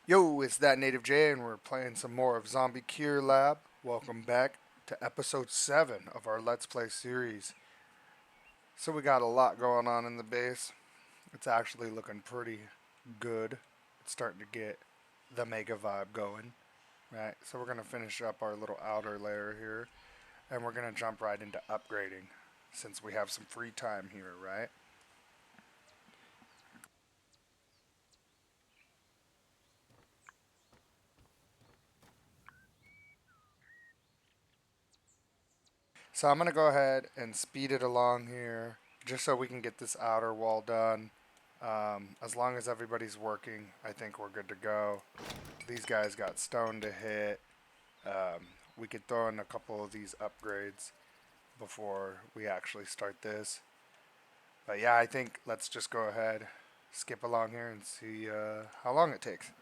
Yo, it's ThatNativeJay, and we're playing some more of Zombie Cure Lab. Welcome back to episode 7 of our Let's Play series. So, we got a lot going on in the base. It's actually looking pretty good. It's starting to get the mega vibe going, right? So, we're going to finish up our little outer layer here, and we're going to jump right into upgrading since we have some free time here, right? So, I'm going to go ahead and speed it along here just so we can get this outer wall done. As long as everybody's working, I think we're good to go. These guys got stone to hit. We could throw in a couple of these upgrades before we actually start this. But yeah, I think let's just go ahead, skip along here, and see how long it takes.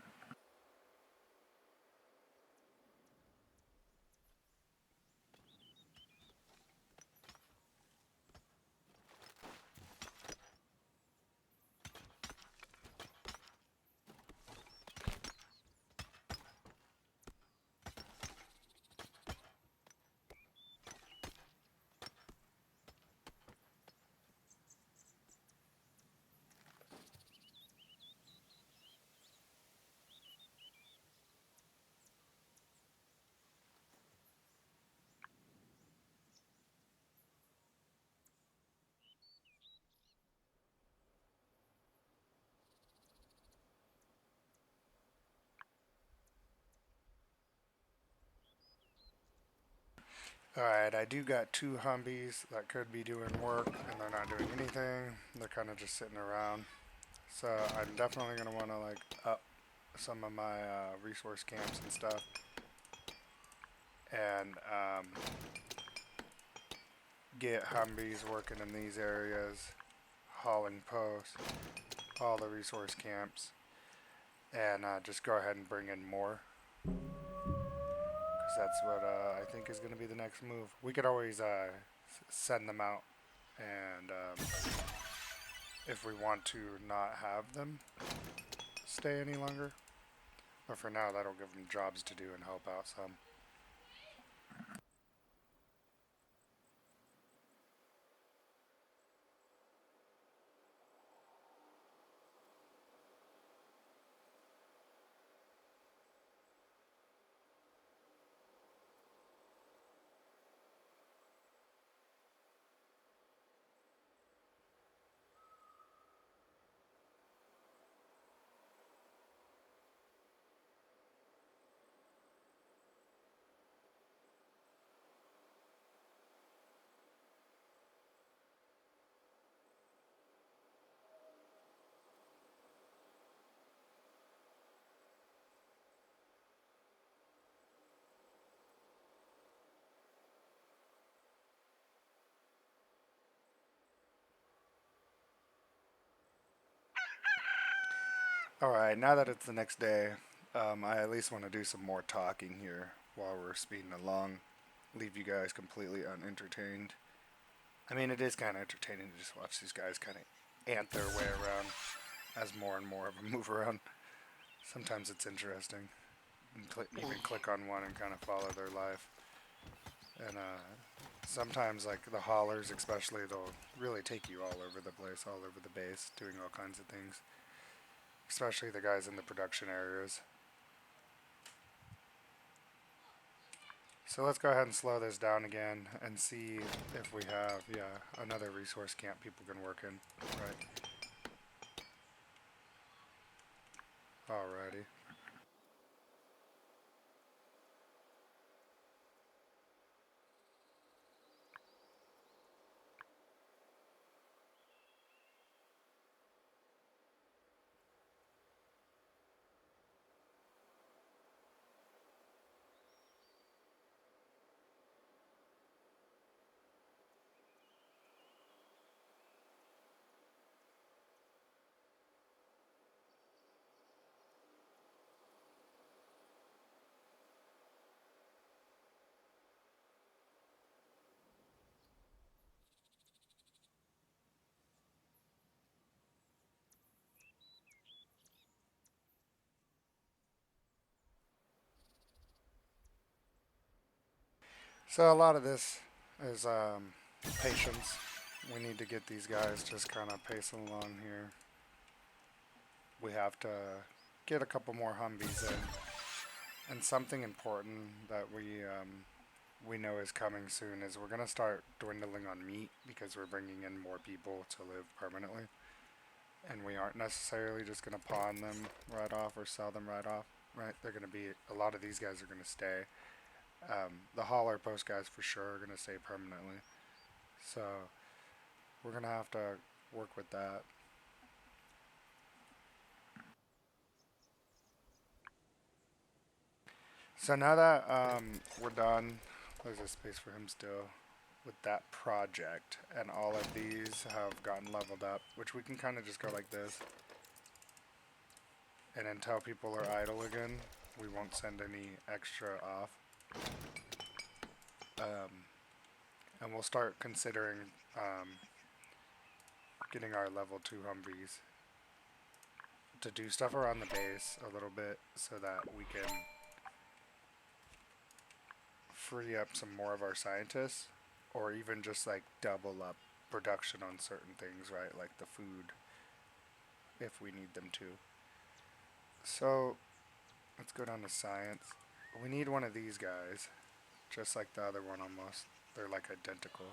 Alright, I do got two Humvees that could be doing work, and they're not doing anything. They're kind of just sitting around. So I'm definitely going to want to like up some of my resource camps and stuff. And get Humvees working in these areas, hauling posts, all the resource camps, and just go ahead and bring in more. Because that's what I think is going to be the next move. We could always send them out, and if we want to not have them stay any longer. But for now, that'll give them jobs to do and help out some. Alright, now that it's the next day, I at least want to do some more talking here while we're speeding along. Leave you guys completely unentertained. I mean, it is kind of entertaining to just watch these guys kind of ant their way around as more and more of them move around. Sometimes it's interesting. Even click on one and kind of follow their life. And sometimes, like the haulers, especially, they'll really take you all over the place, all over the base, doing all kinds of things. Especially the guys in the production areas. So let's go ahead and slow this down again and see if we have, yeah, another resource camp people can work in. Right. Alrighty. So a lot of this is patience. We need to get these guys just kind of pacing along here. We have to get a couple more Humvees in. And something important that we know is coming soon is we're going to start dwindling on meat because we're bringing in more people to live permanently. And we aren't necessarily just going to pawn them right off or sell them right off. Right? They're going to be, a lot of these guys are going to stay. The hauler post guys for sure are going to stay permanently. So we're going to have to work with that. So now that we're done, there's a space for him still with that project, and all of these have gotten leveled up, which we can kind of just go like this. And until people are idle again, we won't send any extra off. And we'll start considering getting our level 2 Humvees to do stuff around the base a little bit so that we can free up some more of our scientists, or even just like double up production on certain things, right? Like the food, if we need them to. So let's go down to science. We need one of these guys, just like the other one almost. They're like identical.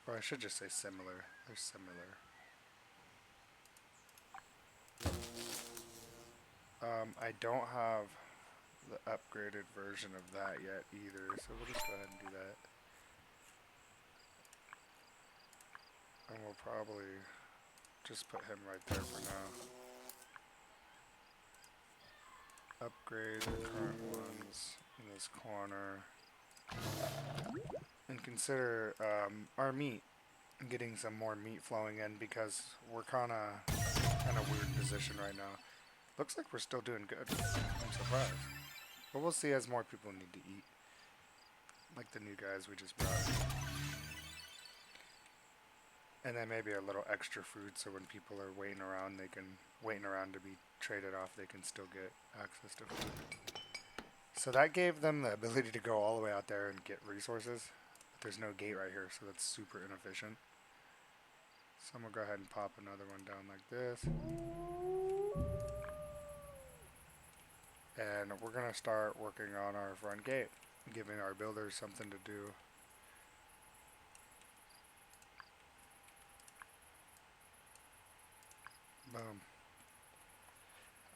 Or I should just say similar. They're similar. I don't have the upgraded version of that yet either, so we'll just go ahead and do that. And we'll probably just put him right there for now. Upgrade the current ones in this corner. And consider our meat. Getting some more meat flowing in because we're kind of in a weird position right now. Looks like we're still doing good. I'm surprised. But we'll see as more people need to eat. Like the new guys we just brought. And then maybe a little extra food so when people are waiting around to be traded off, they can still get access to food. So that gave them the ability to go all the way out there and get resources. But there's no gate right here, so that's super inefficient. So I'm going to go ahead and pop another one down like this. And we're going to start working on our front gate, giving our builders something to do. Boom.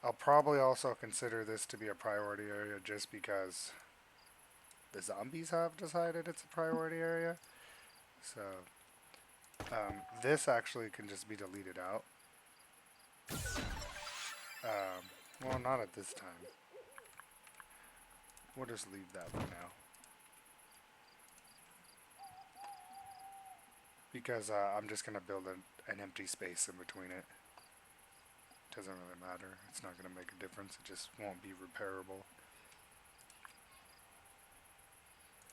I'll probably also consider this to be a priority area just because the zombies have decided it's a priority area. So this actually can just be deleted out. Well, not at this time. We'll just leave that for now. Because I'm just going to build an empty space in between it. Doesn't really matter. It's not going to make a difference. It just won't be repairable.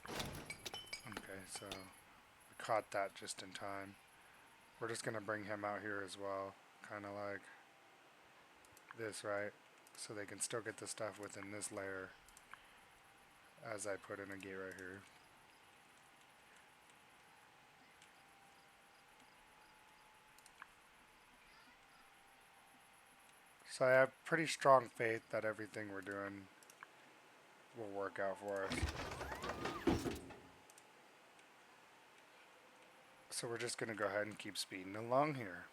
Okay, so I caught that just in time. We're just going to bring him out here as well. Kind of like this, right? So they can still get the stuff within this layer as I put in a gate right here. So I have pretty strong faith that everything we're doing will work out for us. So we're just going to go ahead and keep speeding along here.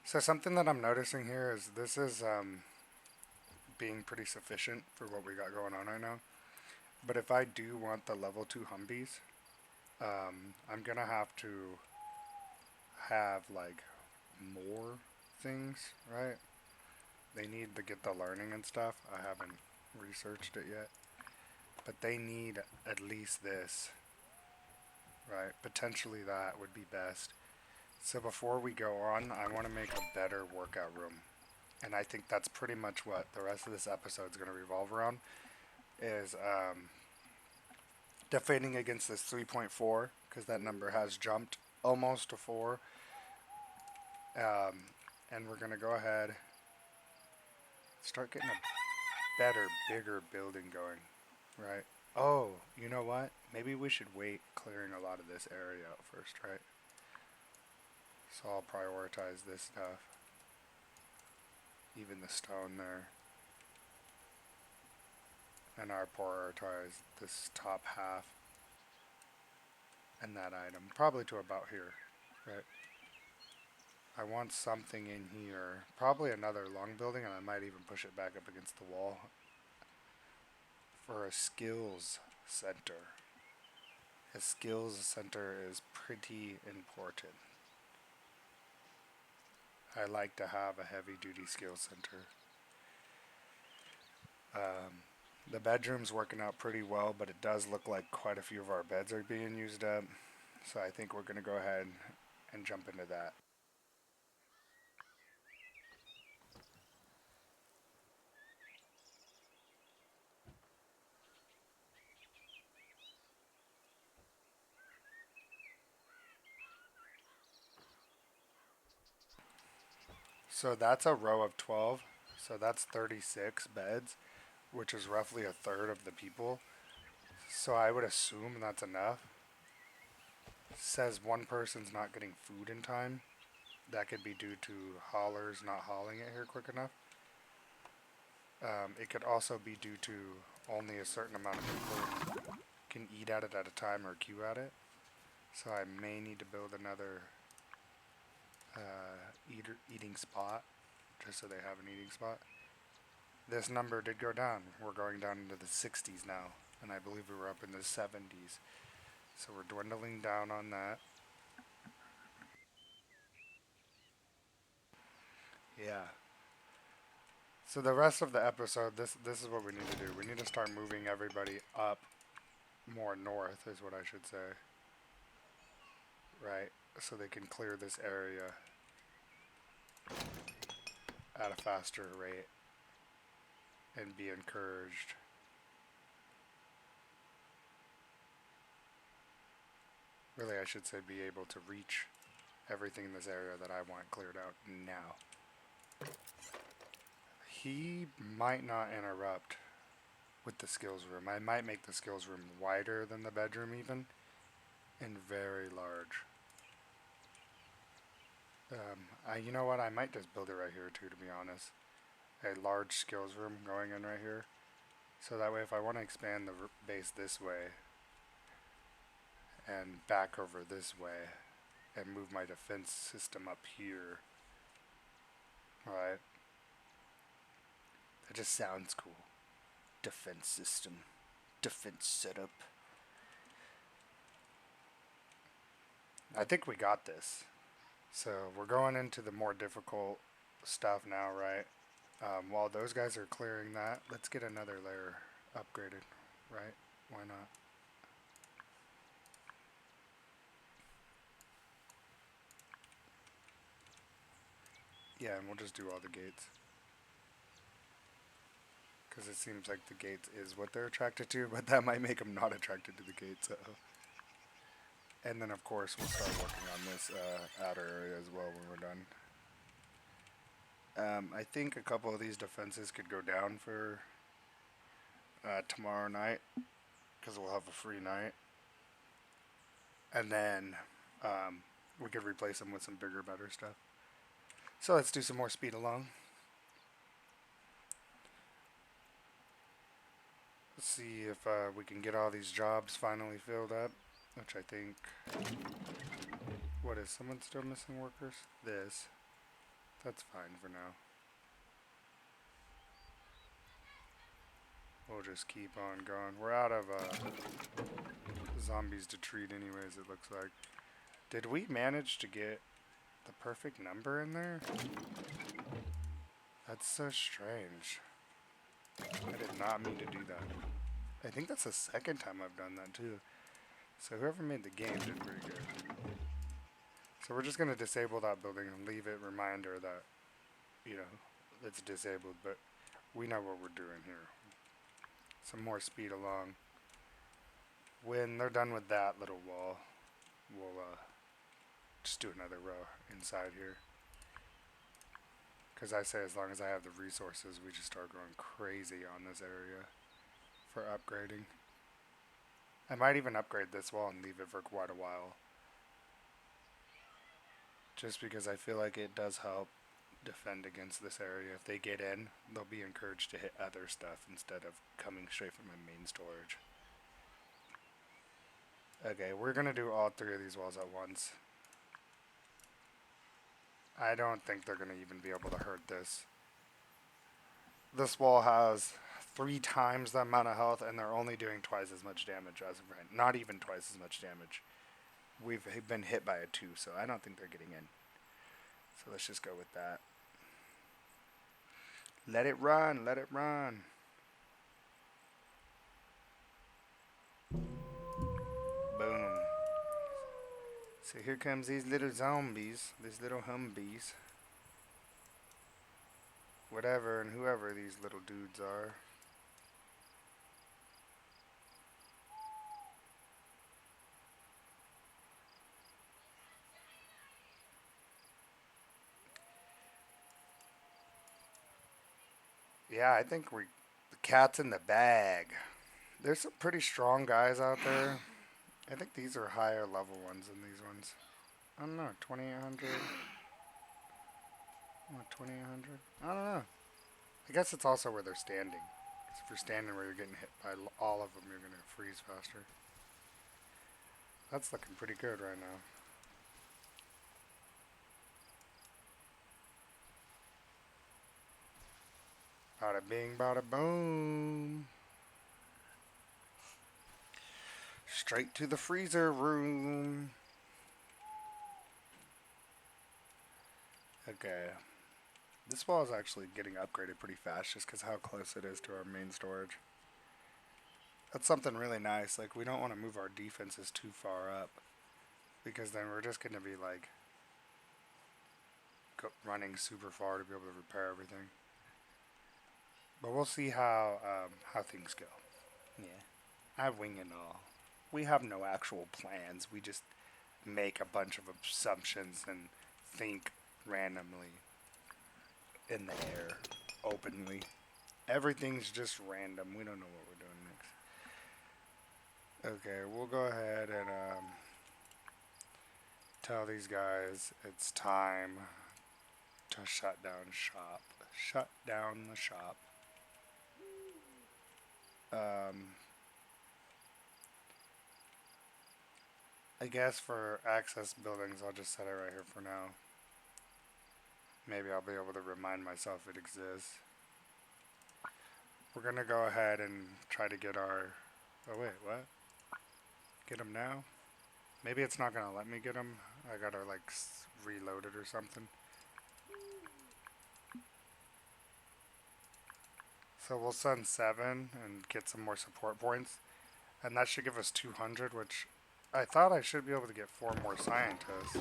So something that I'm noticing here is this is being pretty sufficient for what we got going on right now. But if I do want the level 2 Humvees, I'm going to have to have like more things, right? They need to get the learning and stuff. I haven't researched it yet. But they need at least this, right? Potentially that would be best. So before we go on, I want to make a better workout room. And I think that's pretty much what the rest of this episode is going to revolve around, is defending against this 3.4, because that number has jumped almost to 4. And we're going to go ahead, start getting a better, bigger building going, right? Oh, you know what? Maybe we should wait clearing a lot of this area out first, right? So I'll prioritize this stuff. Even the stone there. And I'll prioritize this top half. And that item. Probably to about here, right? I want something in here. Probably another long building, and I might even push it back up against the wall. For a skills center. A skills center is pretty important. I like to have a heavy duty skills center. The bedroom's working out pretty well, but it does look like quite a few of our beds are being used up. So I think we're going to go ahead and jump into that. So that's a row of 12. So that's 36 beds, which is roughly a third of the people. So I would assume that's enough. Says one person's not getting food in time. That could be due to haulers not hauling it here quick enough. It could also be due to only a certain amount of people can eat at it at a time or queue at it. So I may need to build another eating spot, just so they have an eating spot. This number did go down. We're going down into the 60s now, and I believe we were up in the 70s. So we're dwindling down on that. Yeah. So the rest of the episode, this is what we need to do. We need to start moving everybody up more north, is what I should say. Right? So they can clear this area at a faster rate and be encouraged. Really, I should say be able to reach everything in this area that I want cleared out now. He might not interrupt with the skills room. I might make the skills room wider than the bedroom even, and very large. You know what? I might just build it right here too, to be honest. A large skills room going in right here. So that way if I want to expand the base this way and back over this way and move my defense system up here, right? That just sounds cool. Defense system. Defense setup. I think we got this. So we're going into the more difficult stuff now, right? While those guys are clearing that, let's get another layer upgraded, right? Why not? Yeah, and we'll just do all the gates. Because it seems like the gates is what they're attracted to, but that might make them not attracted to the gates. And then, of course, we'll start working on this outer area as well when we're done. I think a couple of these defenses could go down for tomorrow night, because we'll have a free night. And then we could replace them with some bigger, better stuff. So let's do some more speed along. Let's see if we can get all these jobs finally filled up, which I think... What, is someone still missing workers? This. That's fine for now. We'll just keep on going. We're out of zombies to treat anyways, it looks like. Did we manage to get the perfect number in there? That's so strange. I did not mean to do that. I think that's the second time I've done that too. So whoever made the game did pretty good. So we're just going to disable that building and leave it reminder that, you know, it's disabled, but we know what we're doing here. Some more speed along. When they're done with that little wall, we'll just do another row inside here. Because I say as long as I have the resources, we just start going crazy on this area for upgrading. I might even upgrade this wall and leave it for quite a while. Just because I feel like it does help defend against this area. If they get in, they'll be encouraged to hit other stuff instead of coming straight from my main storage. Okay, we're going to do all three of these walls at once. I don't think they're going to even be able to hurt this. This wall has 3 times the amount of health, and they're only doing twice as much damage as of right. Not even twice as much damage. We've been hit by a 2, so I don't think they're getting in. So let's just go with that. Let it run, let it run. Boom. So here comes these little zombies, these little humbies. Whatever and whoever these little dudes are. Yeah, I think the cat's in the bag. There's some pretty strong guys out there. I think these are higher level ones than these ones. I don't know, 2800. What, 2800? I don't know. I guess it's also where they're standing. Because if you're standing where you're getting hit by all of them, you're going to freeze faster. That's looking pretty good right now. Bada bing, bada boom. Straight to the freezer room. Okay. This wall is actually getting upgraded pretty fast just because how close it is to our main storage. That's something really nice. Like, we don't want to move our defenses too far up because then we're just going to be like running super far to be able to repair everything. But we'll see how things go. Yeah, I wing and all. We have no actual plans. We just make a bunch of assumptions and think randomly in the air, openly. Everything's just random. We don't know what we're doing next. Okay, we'll go ahead and tell these guys it's time to shut down shop. Shut down the shop. I guess for access buildings, I'll just set it right here for now. Maybe I'll be able to remind myself it exists. We're gonna go ahead and try to get our... Oh wait, what? Get them now? Maybe it's not gonna let me get them. I gotta like reload it or something. So we'll send 7 and get some more support points. And that should give us 200, which I thought I should be able to get 4 more scientists.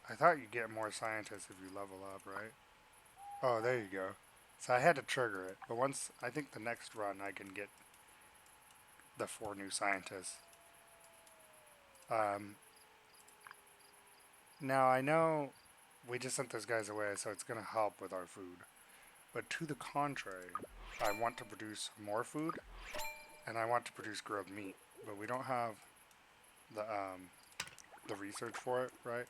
I thought you get more scientists if you level up, right? Oh, there you go. So I had to trigger it. But once, I think the next run I can get the 4 new scientists. Now I know we just sent those guys away, so it's going to help with our food. But to the contrary, I want to produce more food, and I want to produce grilled meat. But we don't have the research for it, right?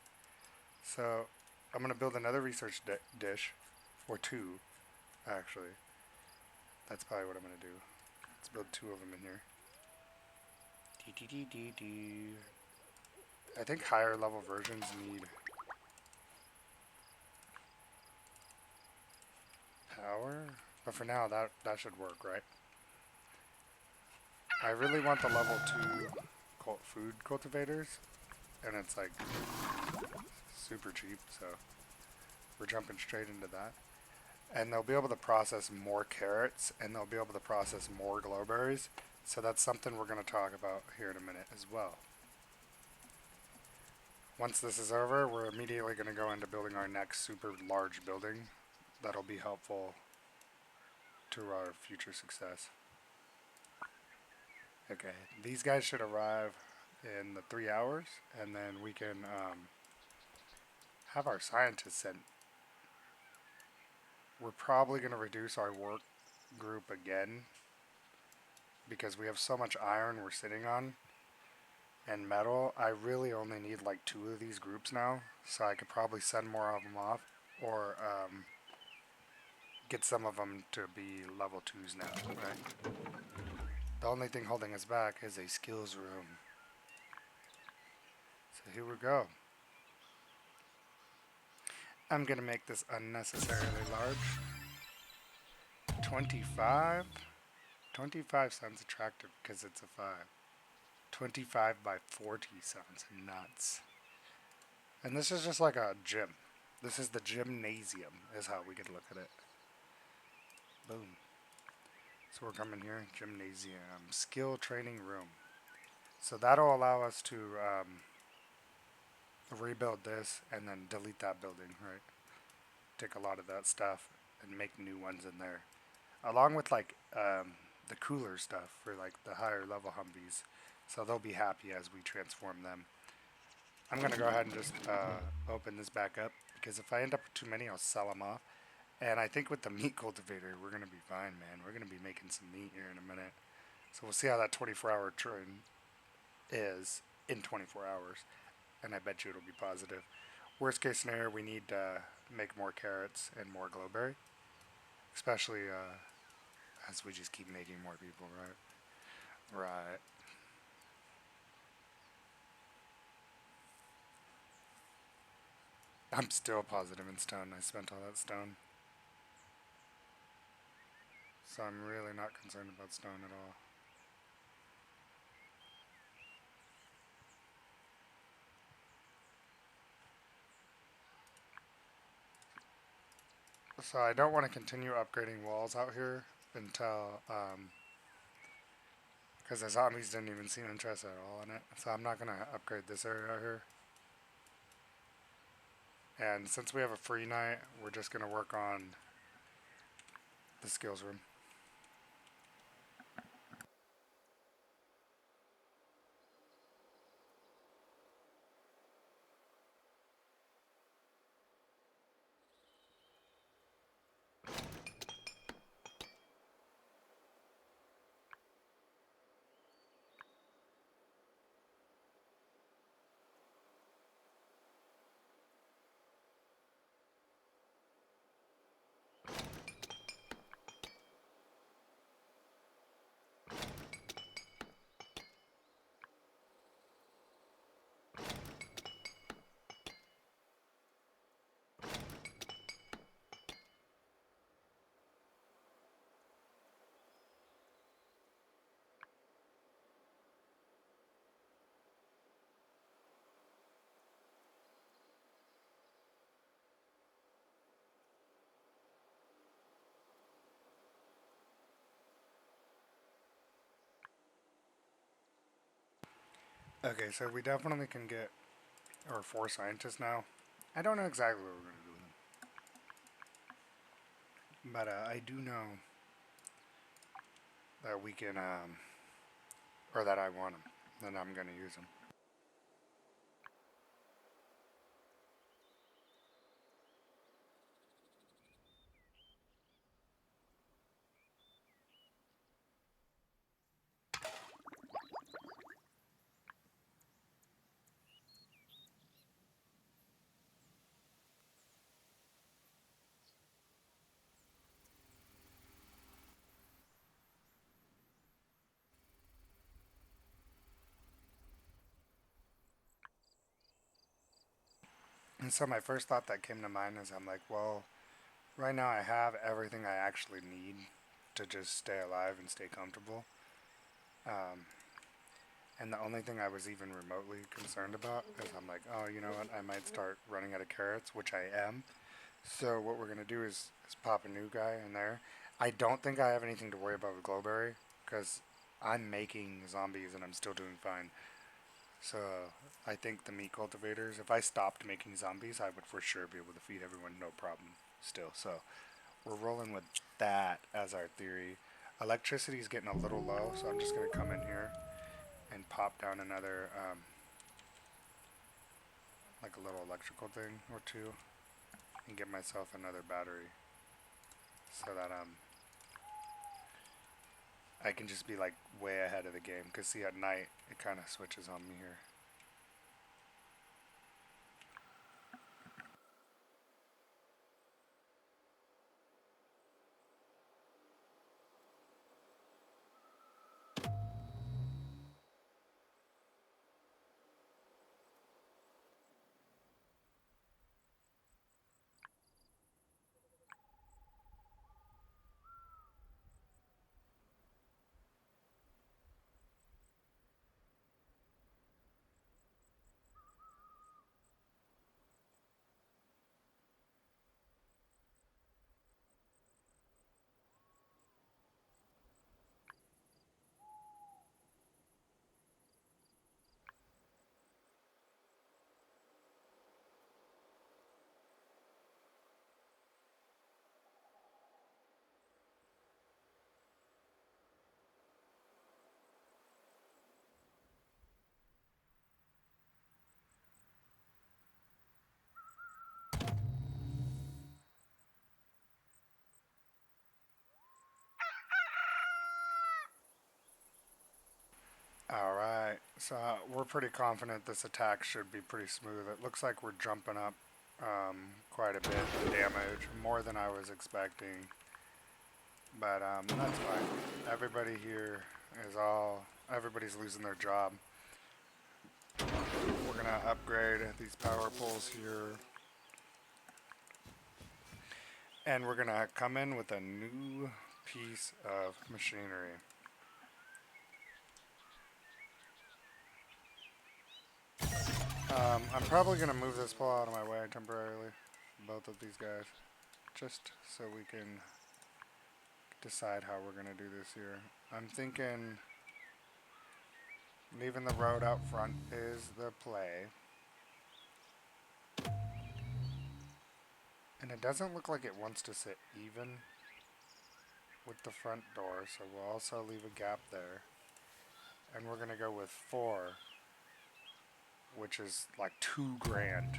So I'm going to build another research dish, or 2, actually. That's probably what I'm going to do. Let's build 2 of them in here. I think higher level versions need power, but for now that should work, right? I really want the level 2 food cultivators, and it's like super cheap, so we're jumping straight into that. And they'll be able to process more carrots, and they'll be able to process more glowberries, so that's something we're going to talk about here in a minute as well. Once this is over, we're immediately going to go into building our next super large building that'll be helpful to our future success. Okay, these guys should arrive in the 3 hours, and then we can have our scientists sent. We're probably going to reduce our work group again because we have so much iron we're sitting on and metal. I really only need like 2 of these groups now, so I could probably send more of them off or get some of them to be level 2s now, right? The only thing holding us back is a skills room. So here we go. I'm going to make this unnecessarily large. 25? 25 sounds attractive because it's a 5. 25 by 40 sounds nuts. And this is just like a gym. This is the gymnasium, is how we could look at it. Boom. So we're coming here, gymnasium, skill training room. So that'll allow us to rebuild this and then delete that building, right? Take a lot of that stuff and make new ones in there. Along with like the cooler stuff for like the higher level Humvees. So they'll be happy as we transform them. I'm going to go ahead and just open this back up because if I end up with too many, I'll sell them off. And I think with the meat cultivator, we're going to be fine, man. We're going to be making some meat here in a minute. So we'll see how that 24-hour train is in 24 hours. And I bet you it'll be positive. Worst case scenario, we need to make more carrots and more glowberry. Especially as we just keep making more people, right? Right. I'm still positive in stone. I spent all that stone. So I'm really not concerned about stone at all. So I don't want to continue upgrading walls out here until, because the zombies didn't even seem interested at all in it. So I'm not going to upgrade this area out here. And since we have a free night, we're just going to work on the skills room. Okay, so we definitely can get our 4 scientists now. I don't know exactly what we're going to do with them. But I do know that we can, or that I want them. Then I'm going to use them. And so my first thought that came to mind is I'm like, well, right now I have everything I actually need to just stay alive and stay comfortable. Um, and the only thing I was even remotely concerned about is I'm like, oh, you know what? I might start running out of carrots, which I am. So what we're going to do is pop a new guy in there. I don't think I have anything to worry about with Glowberry because I'm making zombies and I'm still doing fine. So I think the meat cultivators, if I stopped making zombies, I would for sure be able to feed everyone no problem still. So we're rolling with that as our theory. Electricity is getting a little low, so I'm just going to come in here and pop down another, like a little electrical thing or two, and get myself another battery so that I can just be like way ahead of the game. Because see, at night it kind of switches on me here. Alright, so we're pretty confident this attack should be pretty smooth. It looks like we're jumping up quite a bit in damage, more than I was expecting. But that's fine. Everybody here is everybody's losing their job. We're going to upgrade these power poles here. And we're going to come in with a new piece of machinery. I'm probably going to move this pole out of my way temporarily, both of these guys, just so we can decide how we're going to do this here. I'm thinking leaving the road out front is the play. And it doesn't look like it wants to sit even with the front door, so we'll also leave a gap there. And we're going to go with 4, which is like 2 grand.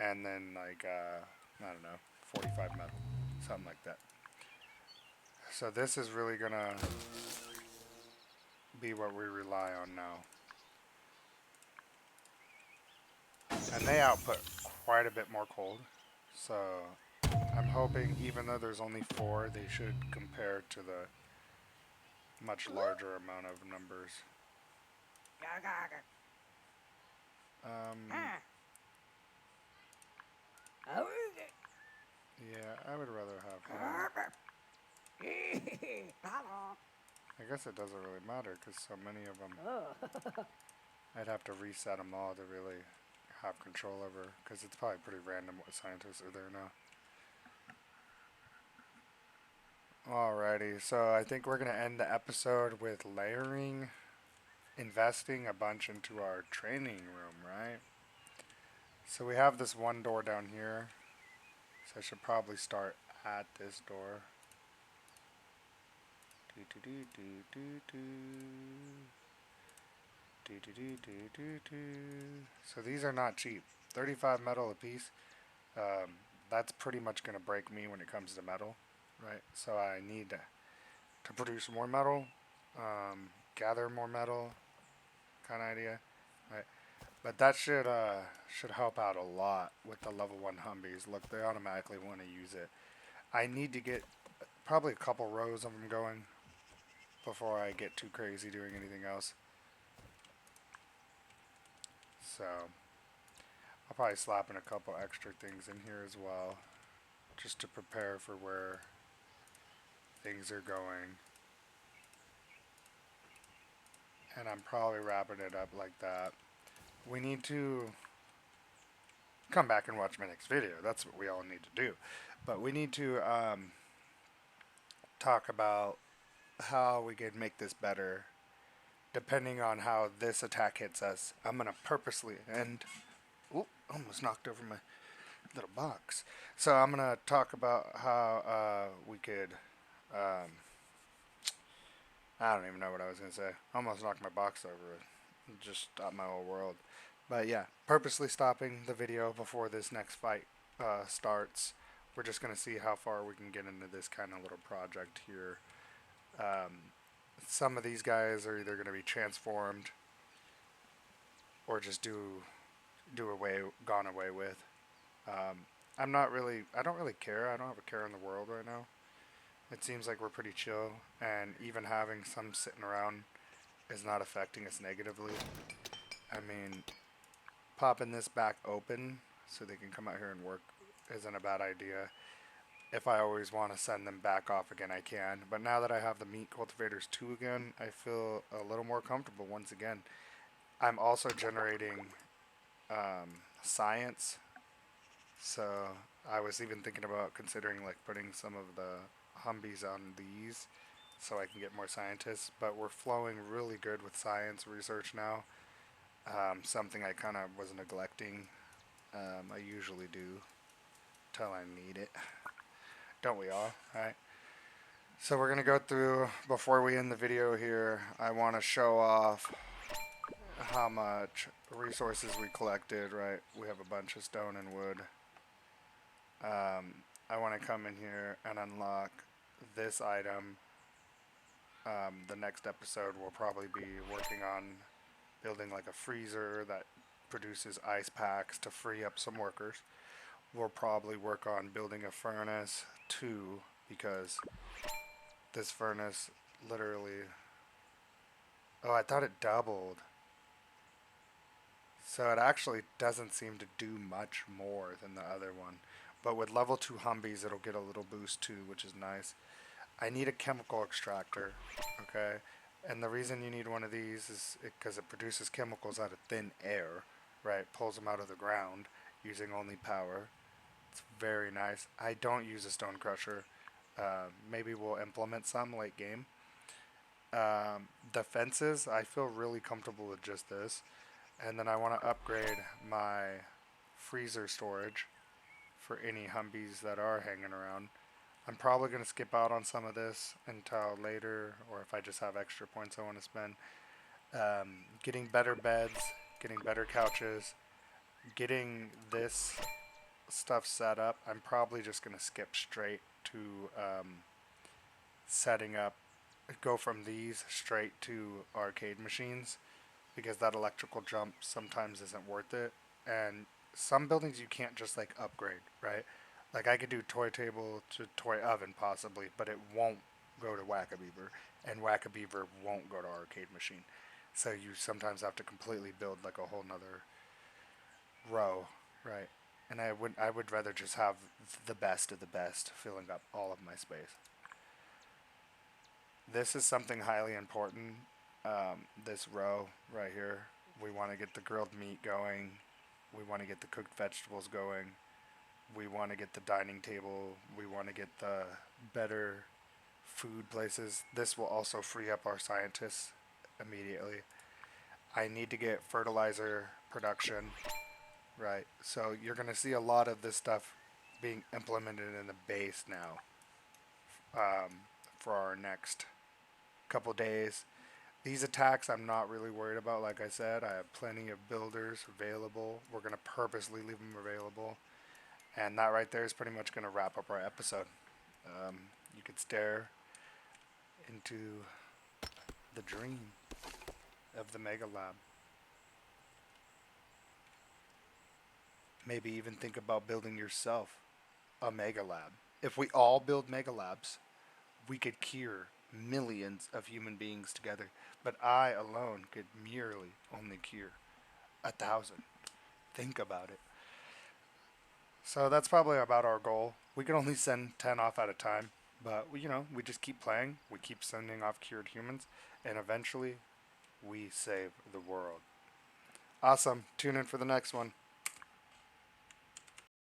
And then like, I don't know, 45 metal, something like that. So this is really going to be what we rely on now. And they output quite a bit more cold. So I'm hoping, even though there's only 4, they should compare to the much larger amount of numbers. Yeah, I would rather have him. I guess it doesn't really matter because so many of them. I'd have to reset them all to really have control over, because it's probably pretty random what scientists are there now. Alrighty, so I think we're going to end the episode with layering, investing a bunch into our training room, right? So we have this one door down here, so I should probably start at this door. So these are not cheap. 35 metal a piece. That's pretty much going to break me when it comes to metal, right? So I need to produce more metal, gather more metal, kind of idea, right? But that should help out a lot with the level 1 Humvees. Look, they automatically want to use it. I need to get probably a couple rows of them going before I get too crazy doing anything else. So I'll probably slap in a couple extra things in here as well, just to prepare for where things are going. And I'm probably wrapping it up like that. We need to come back and watch my next video. That's what we all need to do. But we need to talk about how we can make this better depending on how this attack hits us, I'm going to purposely end. Oop, almost knocked over my little box. So I'm going to talk about how we could. Um, I don't even know what I was going to say. Almost knocked my box over. Just stopped my whole world. But yeah, purposely stopping the video before this next fight starts. We're just going to see how far we can get into this kind of little project here. Some of these guys are either going to be transformed or just gone away with. I don't really care. I don't have a care in the world right now. It seems like we're pretty chill, and even having some sitting around is not affecting us negatively. I mean, popping this back open so they can come out here and work isn't a bad idea. If I always want to send them back off again, I can. But now that I have the Meat Cultivators 2 again, I feel a little more comfortable once again. I'm also generating science. So I was even thinking about considering like putting some of the Humvees on these so I can get more scientists. But we're flowing really good with science research now. Something I kind of was neglecting. I usually do till I need it. Don't we all? Right? So we're going to go through, before we end the video here, I want to show off how much resources we collected, right? We have a bunch of stone and wood. I want to come in here and unlock this item. The next episode we'll probably be working on building like a freezer that produces ice packs to free up some workers. We'll probably work on building a furnace too, because this furnace literally... Oh, I thought it doubled. So it actually doesn't seem to do much more than the other one. But with level 2 Humvees, it'll get a little boost too, which is nice. I need a chemical extractor, okay? And the reason you need one of these is because it produces chemicals out of thin air, right? Pulls them out of the ground using only power. It's very nice. I don't use a stone crusher. Maybe we'll implement some late game. The fences, I feel really comfortable with just this. And then I want to upgrade my freezer storage for any Humvees that are hanging around. I'm probably going to skip out on some of this until later, or if I just have extra points I want to spend. Getting better beds, getting better couches, getting this stuff set up. I'm probably just going to skip straight to setting up, go from these straight to arcade machines, because that electrical jump sometimes isn't worth it. And some buildings you can't just like upgrade, right? Like I could do toy table to toy oven possibly, but it won't go to Whack-A-Beaver, and Whack-A-Beaver won't go to arcade machine. So you sometimes have to completely build like a whole nother row, right? And I would rather just have the best of the best filling up all of my space. This is something highly important. This row right here, we want to get the grilled meat going. We want to get the cooked vegetables going. We want to get the dining table. We want to get the better food places. This will also free up our scientists immediately. I need to get fertilizer production, right? So you're going to see a lot of this stuff being implemented in the base now for our next couple days. These attacks I'm not really worried about. Like I said, I have plenty of builders available. We're going to purposely leave them available. And that right there is pretty much going to wrap up our episode. You could stare into the dream of the Mega Lab. Maybe even think about building yourself a Mega Lab. If we all build Mega Labs, we could cure millions of human beings together. But I alone could merely only cure 1,000. Think about it. So that's probably about our goal. We can only send 10 off at a time, but we just keep playing. We keep sending off cured humans, and eventually we save the world. Awesome. Tune in for the next one.